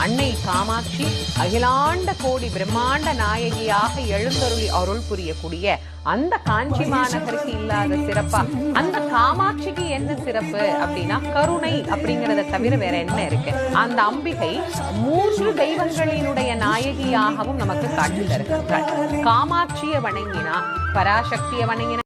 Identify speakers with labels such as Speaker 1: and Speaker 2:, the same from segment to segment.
Speaker 1: அன்னை காமாட்சி அகிலாண்ட கோடி பிரம்மாண்ட நாயகியாக எழுந்தருளி அருள் புரியக்கூடிய அந்த காஞ்சி மாநகருக்கு இல்லாத சிறப்பா அந்த காமாட்சிக்கு என்ன சிறப்பு அப்படின்னா கருணை அப்படிங்கறத தவிர வேற என்ன இருக்கு? அந்த அம்பிகை 3 தெய்வங்களினுடைய நாயகியாகவும் நமக்கு காட்சி தருகின்றாள். காமாட்சியை வணங்கினா பராசக்தியை வணங்கின.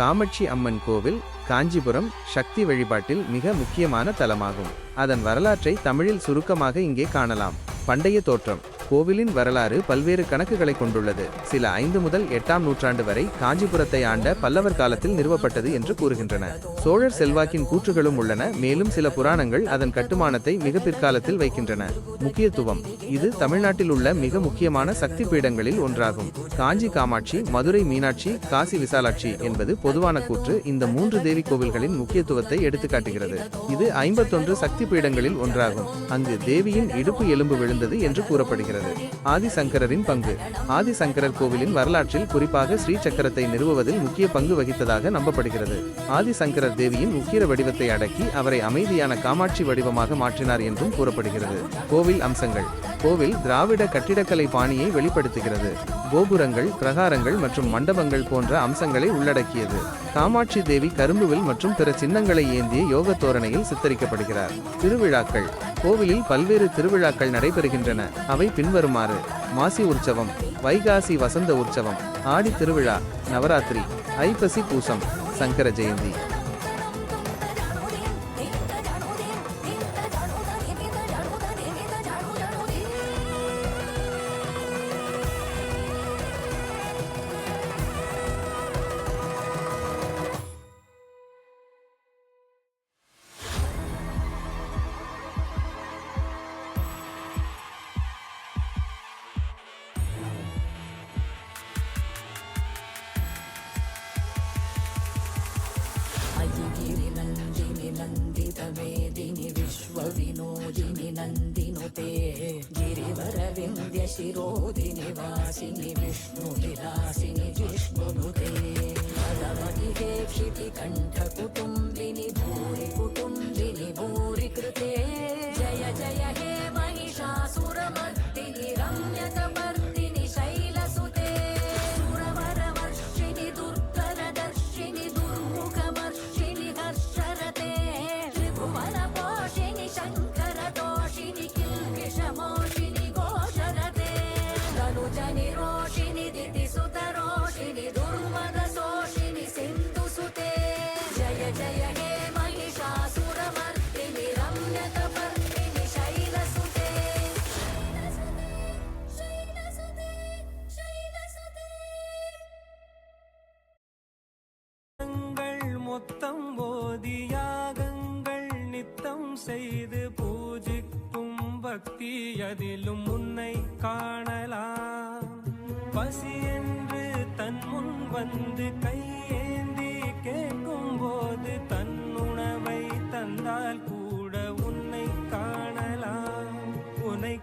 Speaker 2: காமாட்சி அம்மன் கோவில் காஞ்சிபுரம் சக்தி வழிபாட்டில் மிக முக்கியமான தலமாகும். அதன் வரலாற்றை தமிழில் சுருக்கமாக இங்கே காணலாம். பண்டைய தோற்றம். கோவிலின் வரலாறு பல்வேறு கணக்குகளை கொண்டுள்ளது. சில 5 முதல் 8ஆம் நூற்றாண்டு வரை காஞ்சிபுரத்தை ஆண்ட பல்லவர் காலத்தில் நிறுவப்பட்டது என்று கூறுகின்றன. சோழர் செல்வாக்கின் கூற்றுகளும் உள்ளன. மேலும் சில புராணங்கள் அதன் கட்டுமானத்தை மிக பிற்காலத்தில் வைக்கின்றன. முக்கியத்துவம். இது தமிழ்நாட்டில் உள்ள மிக முக்கியமான சக்தி பீடங்களில் ஒன்றாகும். காஞ்சி காமாட்சி, மதுரை மீனாட்சி, காசி விசாலாட்சி என்பது பொதுவான கூற்று இந்த 3 தேவி கோவில்களின் முக்கியத்துவத்தை எடுத்துக்காட்டுகிறது. இது 51 சக்தி பீடங்களில் ஒன்றாகும். அங்கு தேவியின் இடுப்பு எலும்பு விழுந்தது என்று கூறப்படுகிறது. ஆதிசங்கரின் பங்கு. ஆதிசங்கரர் கோவிலின் வரலாற்றில் குறிப்பாக ஸ்ரீ சக்கரத்தை நிறுவுவதில் முக்கிய பங்கு வகித்ததாக நம்பப்படுகிறது. ஆதிசங்கரர் தேவியின் உக்கிர வடிவத்தை அடக்கி அவரை அமைதியான காமாட்சி வடிவமாக மாற்றினார் என்றும் கூறப்படுகிறது. கோவில் அம்சங்கள். கோவில் திராவிட கட்டிடக்கலை பாணியை வெளிப்படுத்துகிறது. கோபுரங்கள், பிரகாரங்கள் மற்றும் மண்டபங்கள் போன்ற அம்சங்களை உள்ளடக்கியது. காமாட்சி தேவி கரும்புவில் மற்றும் பிற சின்னங்களை ஏந்திய யோக தோரணையில் சித்தரிக்கப்படுகிறார். திருவிழாக்கள். கோவிலில் பல்வேறு திருவிழாக்கள் நடைபெறுகின்றன. அவை பின்வருமாறு: மாசி உற்சவம், வைகாசி வசந்த உற்சவம், ஆடி திருவிழா, நவராத்திரி, ஐப்பசி பூசம், சங்கர ஜெயந்தி.
Speaker 3: नन्दितमेदिनि विश्वविनोदिनि नन्दिनुते गिरिवरविन्द्यशिरोदिनि वासिनि विष्णुविलासिनि जिष्णुनुते पदमदिहे क्षितिकण्ठकुटुम्बिनि भूरि कुटुम्बिनि भूरि कृते जय जय हे महिषासुरमर्दिनि रम्यकपर्दिनि शैलसुते सुरवरवर्षिणि दुर्धरदर्शिनि दुर्मुखमर्षिणि हर्षरते त्रिभुवनपोषिणि शङ्करदोषिनि किल्बिषमोषिनि घोषरते तनुजनिरोषिनि दितिसुतरोषिनि दुर्मदशोषिनि सिन्धुसुते जय जय हे महिषासुरमर्दिनि रम्यकपर्दिनि शैलसुते शैलसुते शैलसुते
Speaker 4: மொத்தம் போதியாகங்கள் நித்தம் செய்து பூஜிக்கும் பக்தி அதிலும் உன்னை காணலாம். பசி என்று தன் முன் வந்து கையேந்தி கேட்கும் போது தன் உணவை தந்தால் கூட உன்னை காணலாம். உன்னை